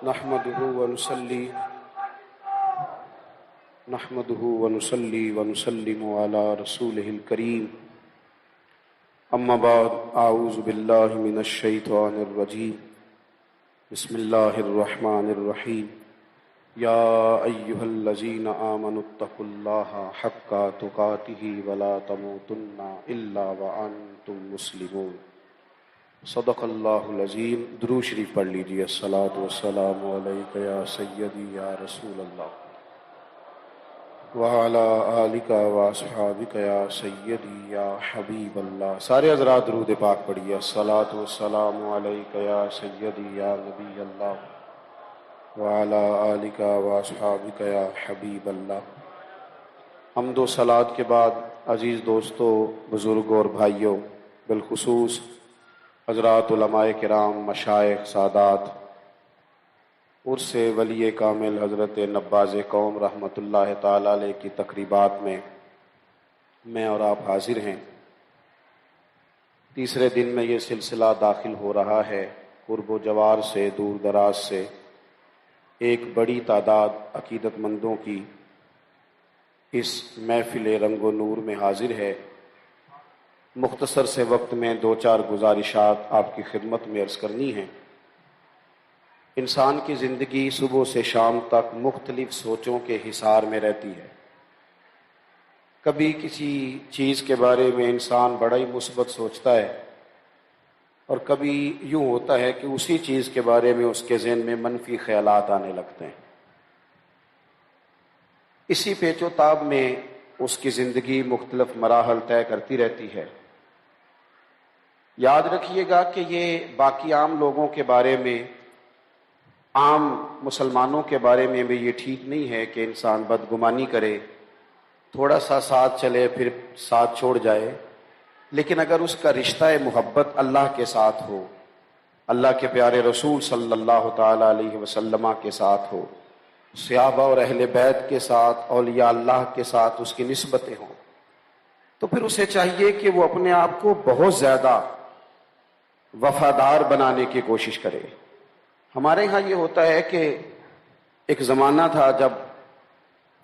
نحمده ونصلي ونسلم على رسوله الكريم اما بعد اعوذ بالله من الشيطان الرجيم بسم الله الرحمن الرحيم يا ايها الذين آمنوا اتقوا الله حق تقاته ولا تموتن الا وانتم مسلمون صدق اللہ العظیم۔ درود شریف پڑھ لیجیے۔ الصلاۃ والسلام علیک یا سیدی یا رسول اللہ وعلی آلک واصحابک یا سیدی یا حبیب اللہ۔ سارے حضرات درود پاک پڑھیے۔ الصلاۃ والسلام علیک یا سیدی یا نبی اللہ وعلی آلک واصحابک یا حبیب اللہ۔ حمد و صلوات کے بعد عزیز دوستو، بزرگوں اور بھائیوں، بالخصوص حضرات علماء کرام، مشائخ، سادات، عرس ولی کامل حضرت نباز قوم رحمۃ اللہ تعالی علیہ کی تقریبات میں اور آپ حاضر ہیں۔ تیسرے دن میں یہ سلسلہ داخل ہو رہا ہے۔ قرب و جوار سے، دور دراز سے ایک بڑی تعداد عقیدت مندوں کی اس محفل رنگ و نور میں حاضر ہے۔ مختصر سے وقت میں دو چار گزارشات آپ کی خدمت میں عرض کرنی ہیں۔ انسان کی زندگی صبح سے شام تک مختلف سوچوں کے حصار میں رہتی ہے۔ کبھی کسی چیز کے بارے میں انسان بڑا ہی مثبت سوچتا ہے، اور کبھی یوں ہوتا ہے کہ اسی چیز کے بارے میں اس کے ذہن میں منفی خیالات آنے لگتے ہیں۔ اسی پیچ و تاب میں اس کی زندگی مختلف مراحل طے کرتی رہتی ہے۔ یاد رکھیے گا کہ یہ باقی عام لوگوں کے بارے میں، عام مسلمانوں کے بارے میں بھی یہ ٹھیک نہیں ہے کہ انسان بدگمانی کرے، تھوڑا سا ساتھ چلے پھر ساتھ چھوڑ جائے، لیکن اگر اس کا رشتہ محبت اللہ کے ساتھ ہو، اللہ کے پیارے رسول صلی اللہ تعالی علیہ وسلم کے ساتھ ہو، صحابہ اور اہل بیت کے ساتھ، اولیاء اللہ کے ساتھ اس کی نسبتیں ہوں، تو پھر اسے چاہیے کہ وہ اپنے آپ کو بہت زیادہ وفادار بنانے کی کوشش کرے۔ ہمارے ہاں یہ ہوتا ہے کہ ایک زمانہ تھا جب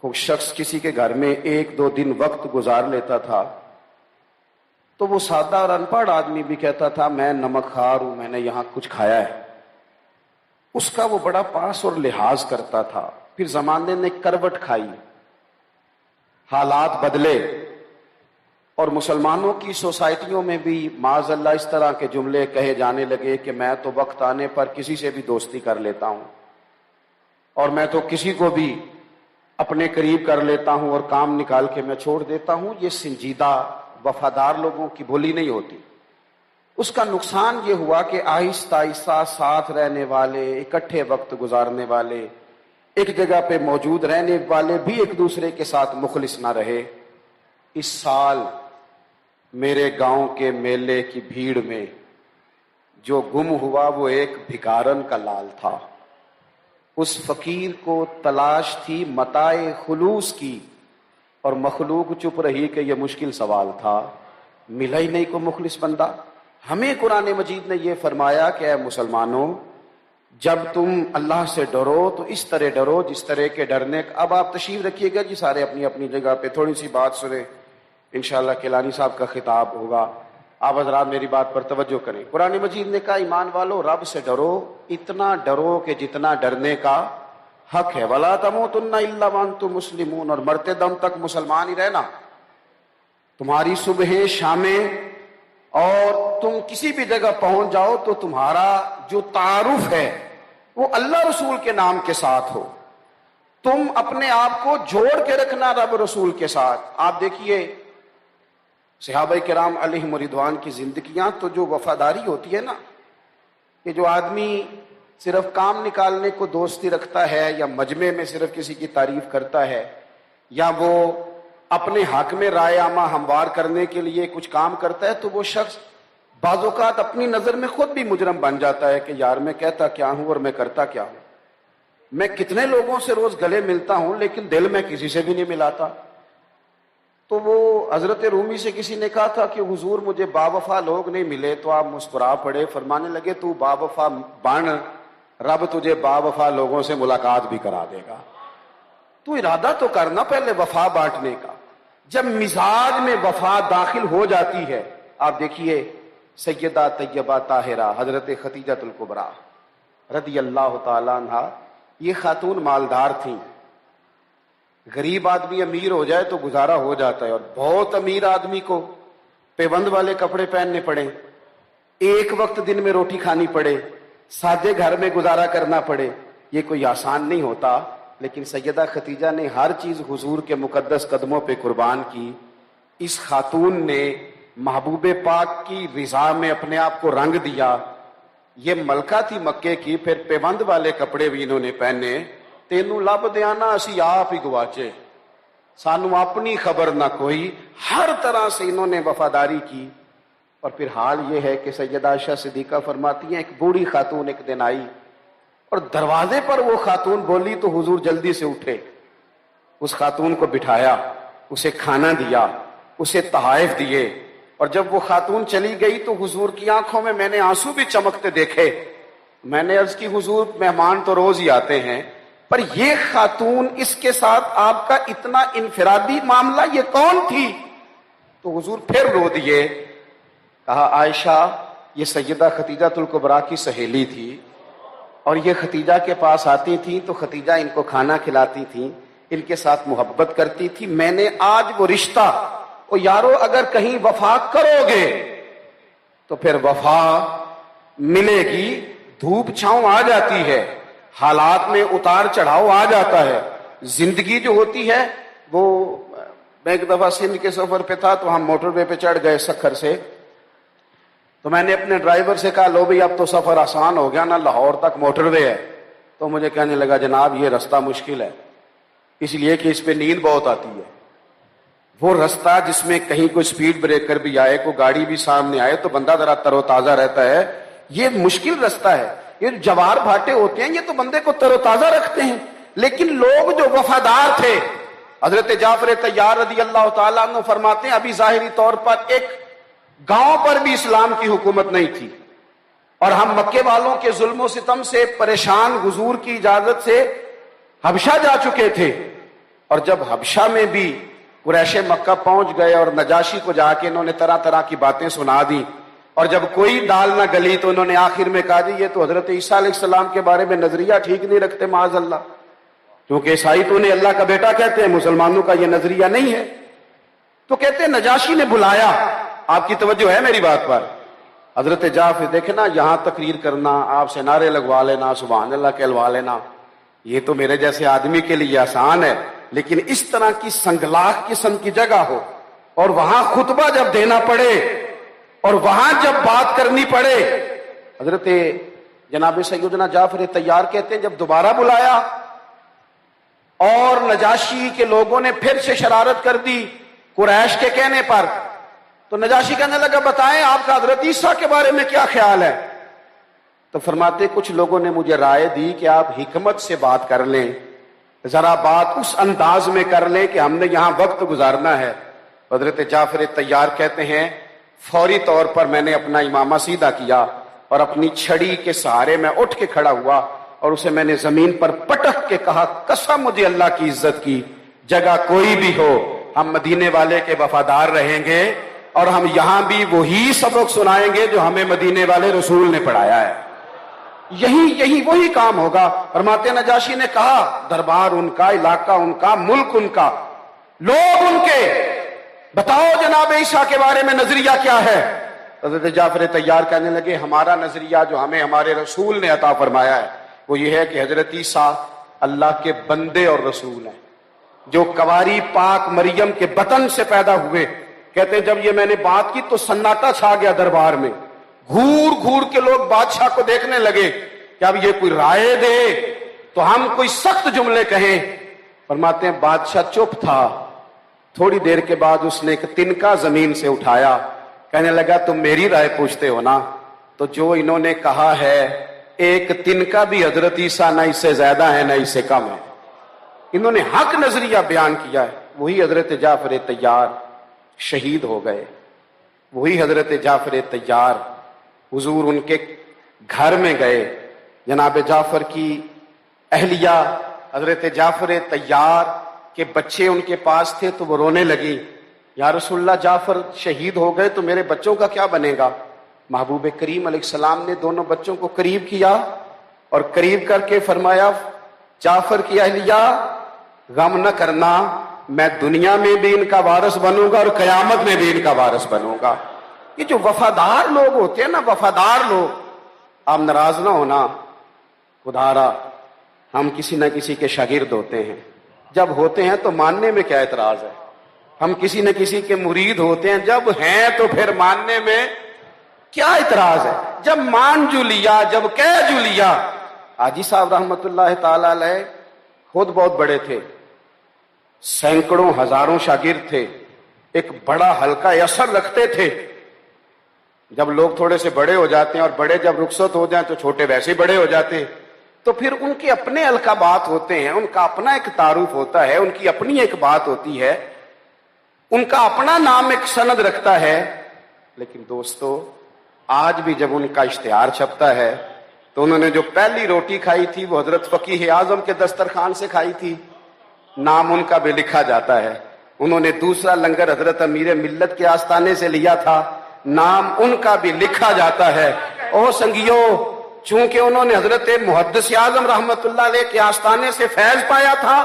کوئی شخص کسی کے گھر میں ایک دو دن وقت گزار لیتا تھا تو وہ سادہ اور ان پڑھ آدمی بھی کہتا تھا میں نمک خوار ہوں، میں نے یہاں کچھ کھایا ہے۔ اس کا وہ بڑا پاس اور لحاظ کرتا تھا۔ پھر زمانے نے کروٹ کھائی، حالات بدلے، اور مسلمانوں کی سوسائٹیوں میں بھی معاذ اللہ اس طرح کے جملے کہے جانے لگے کہ میں تو وقت آنے پر کسی سے بھی دوستی کر لیتا ہوں، اور میں تو کسی کو بھی اپنے قریب کر لیتا ہوں اور کام نکال کے میں چھوڑ دیتا ہوں۔ یہ سنجیدہ وفادار لوگوں کی بولی نہیں ہوتی۔ اس کا نقصان یہ ہوا کہ آہستہ آہستہ ساتھ رہنے والے، اکٹھے وقت گزارنے والے، ایک جگہ پہ موجود رہنے والے بھی ایک دوسرے کے ساتھ مخلص نہ رہے۔ اس سال میرے گاؤں کے میلے کی بھیڑ میں جو گم ہوا وہ ایک بھکارن کا لال تھا۔ اس فقیر کو تلاش تھی متاع خلوص کی، اور مخلوق چپ رہی کہ یہ مشکل سوال تھا، ملا ہی نہیں کو مخلص بندہ۔ ہمیں قرآن مجید نے یہ فرمایا کہ اے مسلمانوں، جب تم اللہ سے ڈرو تو اس طرح ڈرو جس طرح کے ڈرنے۔ اب آپ تشریف رکھیے گا جی، سارے اپنی اپنی جگہ پہ تھوڑی سی بات سنیں، انشاءاللہ کیلانی صاحب کا خطاب ہوگا۔ آپ حضرات میری بات پر توجہ کریں۔ قرآن مجید نے کہا ایمان والو رب سے ڈرو، اتنا ڈرو کہ جتنا ڈرنے کا حق ہے۔ وَلَا تَمُوتُنَّ إِلَّا وَأَنْتُمْ مُسْلِمُونَ، اور مرتے دم تک مسلمان ہی رہنا۔ تمہاری صبحیں، شامیں، اور تم کسی بھی جگہ پہنچ جاؤ تو تمہارا جو تعارف ہے وہ اللہ رسول کے نام کے ساتھ ہو۔ تم اپنے آپ کو جوڑ کے رکھنا رب رسول کے ساتھ۔ آپ دیکھیے صحابہ کرام علیہم رضوان کی زندگیاں، تو جو وفاداری ہوتی ہے نا، کہ جو آدمی صرف کام نکالنے کو دوستی رکھتا ہے، یا مجمع میں صرف کسی کی تعریف کرتا ہے، یا وہ اپنے حق میں رائے عامہ ہموار کرنے کے لیے کچھ کام کرتا ہے، تو وہ شخص بعض اوقات اپنی نظر میں خود بھی مجرم بن جاتا ہے کہ یار میں کہتا کیا ہوں اور میں کرتا کیا ہوں۔ میں کتنے لوگوں سے روز گلے ملتا ہوں لیکن دل میں کسی سے بھی نہیں ملاتا۔ تو وہ حضرت رومی سے کسی نے کہا تھا کہ حضور مجھے باوفا لوگ نہیں ملے، تو آپ مسکرا پڑے، فرمانے لگے تو باوفا بن رب تجھے باوفا لوگوں سے ملاقات بھی کرا دے گا. تو ارادہ تو کرنا پہلے وفا بانٹنے کا. جب مزاج میں وفا داخل ہو جاتی ہے، آپ دیکھیے سیدہ طیبہ طاہرہ حضرت خدیجہ الکبریٰ رضی اللہ تعالی عنہا، یہ خاتون مالدار تھیں. غریب آدمی امیر ہو جائے تو گزارا ہو جاتا ہے، اور بہت امیر آدمی کو پیوند والے کپڑے پہننے پڑے، ایک وقت دن میں روٹی کھانی پڑے، سادے گھر میں گزارا کرنا پڑے، یہ کوئی آسان نہیں ہوتا. لیکن سیدہ خدیجہ نے ہر چیز حضور کے مقدس قدموں پہ قربان کی. اس خاتون نے محبوب پاک کی رضا میں اپنے آپ کو رنگ دیا. یہ ملکہ تھی مکے کی، پھر پیوند والے کپڑے بھی انہوں نے پہنے. تینوں لب دیانا اسی آپ ہی گواچے، سانو اپنی خبر نہ کوئی. ہر طرح سے انہوں نے وفاداری کی. اور پھر حال یہ ہے کہ سیدہ عائشہ صدیقہ فرماتی ہیں، ایک بوڑھی خاتون ایک دن آئی اور دروازے پر وہ خاتون بولی تو حضور جلدی سے اٹھے، اس خاتون کو بٹھایا، اسے کھانا دیا، اسے تحائف دیے. اور جب وہ خاتون چلی گئی تو حضور کی آنکھوں میں نے آنسو بھی چمکتے دیکھے. میں نے عرض کی حضور مہمان تو روز ہی آتے ہیں، پر یہ خاتون، اس کے ساتھ آپ کا اتنا انفرادی معاملہ، یہ کون تھی؟ تو حضور پھر رو دیے. کہا عائشہ یہ سیدہ خدیجہ الکبریٰ کی سہیلی تھی، اور یہ خدیجہ کے پاس آتی تھی تو خدیجہ ان کو کھانا کھلاتی تھی، ان کے ساتھ محبت کرتی تھی. میں نے آج وہ رشتہ، او یارو اگر کہیں وفا کرو گے تو پھر وفا ملے گی. دھوپ چھاؤں آ جاتی ہے، حالات میں اتار چڑھاؤ آ جاتا ہے. زندگی جو ہوتی ہے وہ، میں ایک دفعہ سندھ کے سفر پہ تھا تو ہم موٹر وے پہ چڑھ گئے سکھر سے. تو میں نے اپنے ڈرائیور سے کہا لو بھئی اب تو سفر آسان ہو گیا نا، لاہور تک موٹر وے ہے. تو مجھے کہنے لگا جناب یہ رستہ مشکل ہے، اس لیے کہ اس پہ نیند بہت آتی ہے. وہ رستہ جس میں کہیں کوئی سپیڈ بریکر بھی آئے، کوئی گاڑی بھی سامنے آئے تو بندہ ذرا تر و تازہ رہتا ہے. یہ مشکل رستہ ہے. یہ جوار بھاٹے ہوتے ہیں یہ تو بندے کو تر و تازہ رکھتے ہیں. لیکن لوگ جو وفادار تھے، حضرت جعفر طیار رضی اللہ تعالیٰ عنہ فرماتے ہیں ابھی ظاہری طور پر ایک گاؤں پر بھی اسلام کی حکومت نہیں تھی، اور ہم مکے والوں کے ظلم و ستم سے پریشان حضور کی اجازت سے حبشہ جا چکے تھے. اور جب حبشہ میں بھی قریش مکہ پہنچ گئے اور نجاشی کو جا کے انہوں نے طرح طرح کی باتیں سنا دی، اور جب کوئی دال نہ گلی تو انہوں نے آخر میں کہا جی یہ تو حضرت عیسیٰ علیہ السلام کے بارے میں نظریہ ٹھیک نہیں رکھتے معاذ اللہ، کیونکہ عیسائی تو انہیں اللہ کا بیٹا کہتے ہیں، مسلمانوں کا یہ نظریہ نہیں ہے. تو کہتے ہیں نجاشی نے بلایا. آپ کی توجہ ہے میری بات پر؟ حضرت جعفر دیکھے نا، یہاں تقریر کرنا، آپ سے نعرے لگوا لینا، سبحان اللہ کہلوا لینا، یہ تو میرے جیسے آدمی کے لیے آسان ہے. لیکن اس طرح کی سنگلاخ قسم کی جگہ ہو اور وہاں خطبہ جب دینا پڑے اور وہاں جب بات کرنی پڑے، حضرت جناب سیدنا جعفر طیار کہتے ہیں جب دوبارہ بلایا اور نجاشی کے لوگوں نے پھر سے شرارت کر دی قریش کے کہنے پر، تو نجاشی کہنے لگا بتائیں آپ کا حضرت عیسیٰ کے بارے میں کیا خیال ہے؟ تو فرماتے کچھ لوگوں نے مجھے رائے دی کہ آپ حکمت سے بات کر لیں، ذرا بات اس انداز میں کر لیں کہ ہم نے یہاں وقت گزارنا ہے. حضرت جعفر طیار کہتے ہیں فوری طور پر میں نے اپنا امامہ سیدھا کیا اور اپنی چھڑی کے سہارے میں اٹھ کے کھڑا ہوا اور اسے میں نے زمین پر پٹک کے کہا قسم مجھے اللہ کی عزت کی، جگہ کوئی بھی ہو ہم مدینے والے کے وفادار رہیں گے اور ہم یہاں بھی وہی سبق سنائیں گے جو ہمیں مدینے والے رسول نے پڑھایا ہے. یہی وہی کام ہوگا. فرماتے نجاشی نے کہا دربار ان کا، علاقہ ان کا، ملک ان کا، لوگ ان کے، بتاؤ جناب عیسیٰ کے بارے میں نظریہ کیا ہے؟ حضرت جعفر طیار کہنے لگے ہمارا نظریہ جو ہمیں ہمارے رسول نے عطا فرمایا ہے وہ یہ ہے کہ حضرت عیسیٰ اللہ کے بندے اور رسول ہیں، جو کواری پاک مریم کے بطن سے پیدا ہوئے. کہتے ہیں جب یہ میں نے بات کی تو سناٹا چھا گیا دربار میں، گھور گھور کے لوگ بادشاہ کو دیکھنے لگے کہ اب یہ کوئی رائے دے تو ہم کوئی سخت جملے کہیں. فرماتے ہیں بادشاہ چپ تھا. تھوڑی دیر کے بعد اس نے ایک تنکا زمین سے اٹھایا، کہنے لگا تم میری رائے پوچھتے ہو نا، تو جو انہوں نے کہا ہے ایک تنکا بھی حضرت عیسیٰ نہ اس سے زیادہ ہے نہ اس سے کم ہے. انہوں نے حق نظریہ بیان کیا ہے. وہی حضرت جعفر طیار شہید ہو گئے. وہی حضرت جعفر طیار حضور ان کے گھر میں گئے جناب جعفر کی اہلیہ حضرت جعفر طیار کے بچے ان کے پاس تھے تو وہ رونے لگی، یا رسول اللہ جعفر شہید ہو گئے تو میرے بچوں کا کیا بنے گا؟ محبوب کریم علیہ السلام نے دونوں بچوں کو قریب کیا اور قریب کر کے فرمایا، جعفر کی اہلیہ غم نہ کرنا، میں دنیا میں بھی ان کا وارث بنوں گا اور قیامت میں بھی ان کا وارث بنوں گا۔ یہ جو وفادار لوگ ہوتے ہیں نا، وفادار لوگ، آپ ناراض نہ ہونا، خدارا ہم کسی نہ کسی کے شاگرد ہوتے ہیں، جب ہوتے ہیں تو ماننے میں کیا اعتراض ہے؟ ہم کسی نہ کسی کے مرید ہوتے ہیں، جب ہیں تو پھر ماننے میں کیا اعتراض ہے؟ جب مان جو لیا، جب کہہ جو لیا۔ حاجی صاحب رحمت اللہ تعالی علیہ خود بہت بڑے تھے، سینکڑوں ہزاروں شاگرد تھے، ایک بڑا حلقہ اثر رکھتے تھے۔ جب لوگ تھوڑے سے بڑے ہو جاتے ہیں اور بڑے جب رخصت ہو جائیں تو چھوٹے ویسے بڑے ہو جاتے ہیں، تو پھر ان کے اپنے القابات ہوتے ہیں، ان کا اپنا ایک تعارف ہوتا ہے، ان کی اپنی ایک بات ہوتی ہے، ان کا اپنا نام ایک سند رکھتا ہے۔ لیکن دوستو، آج بھی جب ان کا اشتہار چھپتا ہے تو انہوں نے جو پہلی روٹی کھائی تھی وہ حضرت فقیہ اعظم کے دسترخوان سے کھائی تھی، نام ان کا بھی لکھا جاتا ہے۔ انہوں نے دوسرا لنگر حضرت امیر ملت کے آستانے سے لیا تھا، نام ان کا بھی لکھا جاتا ہے۔ او سنگیو، چونکہ انہوں نے حضرت محدث اعظم رحمت اللہ علیہ کے آستانے سے فیض پایا تھا،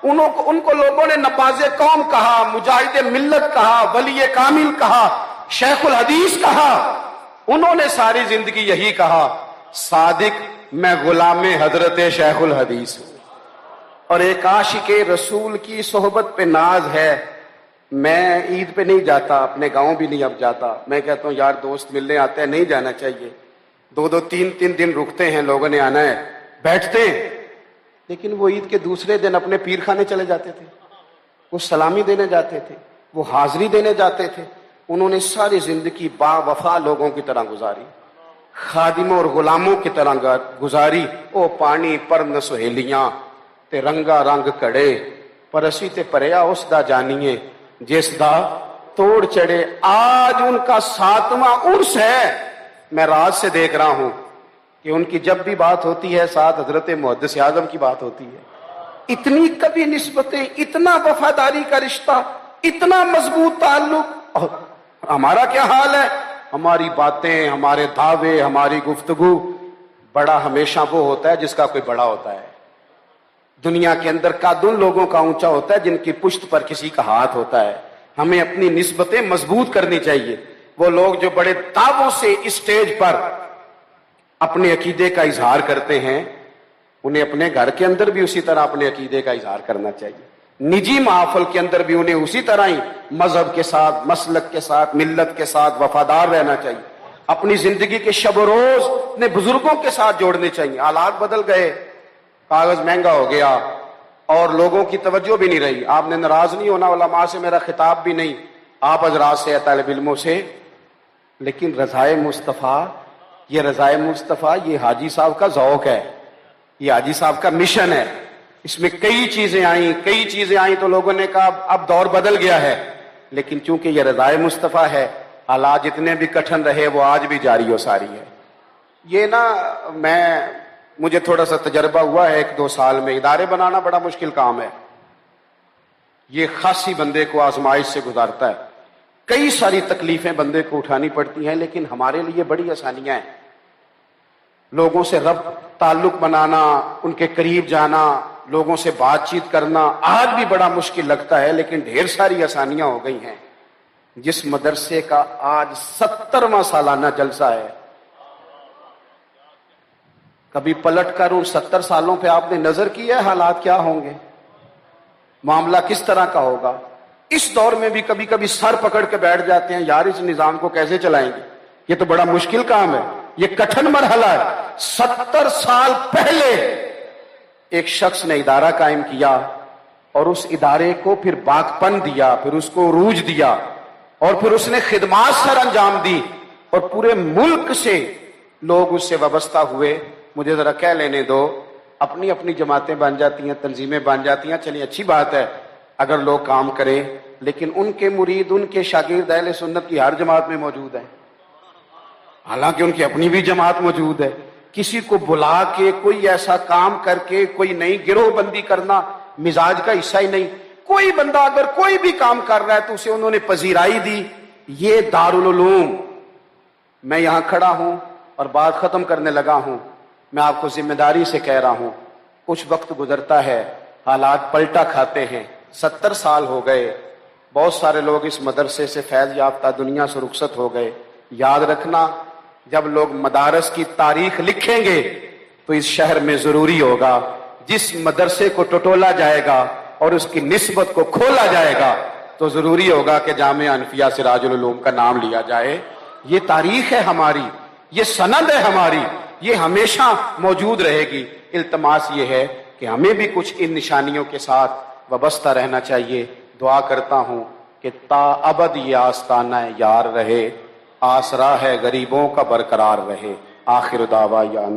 ان کو لوگوں نے نپاز قوم کہا، مجاہد ملت کہا، ولی کامل کہا، شیخ الحدیث کہا۔ انہوں نے ساری زندگی یہی کہا، صادق میں غلام حضرت شیخ الحدیث ہوں۔ اور ایک عاشق رسول کی صحبت پہ ناز ہے۔ میں عید پہ نہیں جاتا، اپنے گاؤں بھی نہیں اب جاتا، میں کہتا ہوں یار دوست ملنے آتے ہیں، نہیں جانا چاہیے، دو تین دن رکتے ہیں، لوگوں نے آنا ہے، بیٹھتے ہیں، لیکن وہ عید کے دوسرے دن اپنے پیر خانے چلے جاتے تھے، وہ سلامی دینے جاتے تھے، وہ حاضری دینے جاتے تھے۔ انہوں نے ساری زندگی با وفا لوگوں کی طرح گزاری، خادموں اور غلاموں کی طرح گزاری۔ او پانی پرن سہیلیاں تے رنگا رنگ کڑے، پر اسی تے پریا اس دا جانیے جس دا توڑ چڑھے۔ آج ان کا 7واں عرس ہے، میں رات سے دیکھ رہا ہوں کہ ان کی جب بھی بات ہوتی ہے ساتھ حضرت محدث اعظم کی بات ہوتی ہے۔ اتنی کبھی نسبتیں، اتنا وفاداری کا رشتہ، اتنا مضبوط تعلق۔ اور ہمارا کیا حال ہے؟ ہماری باتیں، ہمارے دعوے، ہماری گفتگو، بڑا ہمیشہ وہ ہوتا ہے جس کا کوئی بڑا ہوتا ہے۔ دنیا کے اندر قد ان لوگوں کا اونچا ہوتا ہے جن کی پشت پر کسی کا ہاتھ ہوتا ہے۔ ہمیں اپنی نسبتیں مضبوط کرنی چاہیے۔ وہ لوگ جو بڑے دعووں سے اسٹیج پر اپنے عقیدے کا اظہار کرتے ہیں، انہیں اپنے گھر کے اندر بھی اسی طرح اپنے عقیدے کا اظہار کرنا چاہیے، نجی محافل کے اندر بھی انہیں اسی طرح ہی مذہب کے ساتھ، مسلک کے ساتھ، ملت کے ساتھ وفادار رہنا چاہیے۔ اپنی زندگی کے شب و روز اپنے بزرگوں کے ساتھ جوڑنے چاہیے۔ حالات بدل گئے، کاغذ مہنگا ہو گیا اور لوگوں کی توجہ بھی نہیں رہی۔ آپ نے ناراض نہیں ہونا، علماء سے میرا خطاب بھی نہیں، آپ حضرات سے، طالب علموں سے، لیکن رضائے مصطفیٰ، یہ رضائے مصطفیٰ، یہ حاجی صاحب کا ذوق ہے، یہ حاجی صاحب کا مشن ہے۔ اس میں کئی چیزیں آئیں تو لوگوں نے کہا اب دور بدل گیا ہے، لیکن چونکہ یہ رضائے مصطفیٰ ہے، حالات جتنے بھی کٹھن رہے وہ آج بھی جاری و ساری ہے۔ یہ نا مجھے تھوڑا سا تجربہ ہوا ہے 1-2 سال میں، ادارے بنانا بڑا مشکل کام ہے، یہ خاصی بندے کو آزمائش سے گزارتا ہے، کئی ساری تکلیفیں بندے کو اٹھانی پڑتی ہیں، لیکن ہمارے لیے بڑی آسانیاں ہیں۔ لوگوں سے ربط، تعلق بنانا، ان کے قریب جانا، لوگوں سے بات چیت کرنا آج بھی بڑا مشکل لگتا ہے، لیکن ڈھیر ساری آسانیاں ہو گئی ہیں۔ جس مدرسے کا آج 70واں سالانہ جلسہ ہے، کبھی پلٹ کر ان 70 سالوں پہ آپ نے نظر کی ہے حالات کیا ہوں گے، معاملہ کس طرح کا ہوگا؟ اس دور میں بھی کبھی کبھی سر پکڑ کے بیٹھ جاتے ہیں، یار اس نظام کو کیسے چلائیں گے؟ یہ تو بڑا مشکل کام ہے، یہ کٹھن مرحلہ ہے۔ 70 سال پہلے ایک شخص نے ادارہ قائم کیا اور اس ادارے کو پھر باغپن دیا، پھر اس کو عروج دیا، اور پھر اس نے خدمات سر انجام دی، اور پورے ملک سے لوگ اس سے وابستہ ہوئے۔ مجھے ذرا کہہ لینے دو، اپنی اپنی جماعتیں بن جاتی ہیں، تنظیمیں بن جاتی ہیں، چلیے اچھی بات ہے اگر لوگ کام کریں، لیکن ان کے مرید، ان کے شاگرد اہل سنت کی ہر جماعت میں موجود ہیں، حالانکہ ان کی اپنی بھی جماعت موجود ہے، کسی کو بلا کے کوئی ایسا کام کر کے کوئی نئی گروہ بندی کرنا مزاج کا حصہ ہی نہیں. کوئی بندہ اگر کوئی بھی کام کر رہا ہے تو اسے انہوں نے پذیرائی دی. یہ دارالعلوم. میں یہاں کھڑا ہوں اور بات ختم کرنے لگا ہوں. میں آپ کو ذمہ داری سے کہہ رہا ہوں، کچھ وقت گزرتا ہے، حالات پلٹا کھاتے ہیں. 70 سال ہو گئے، بہت سارے لوگ اس مدرسے سے فیض یافتہ دنیا سے رخصت ہو گئے. یاد رکھنا، جب لوگ مدارس کی تاریخ لکھیں گے تو اس شہر میں ضروری ہوگا جس مدرسے کو ٹٹولا جائے گا اور اس کی نسبت کو کھولا جائے گا تو ضروری ہوگا کہ جامعہ حنفیہ سراج العلوم کا نام لیا جائے. یہ تاریخ ہے ہماری، یہ سند ہے ہماری، یہ ہمیشہ موجود رہے گی. التماس یہ ہے کہ ہمیں بھی کچھ ان نشانیوں کے ساتھ وابستہ رہنا چاہیے. دعا کرتا ہوں کہ تا ابد یہ آستانہ یار رہے، آسرا ہے غریبوں کا برقرار رہے. آخر دعویٰ یا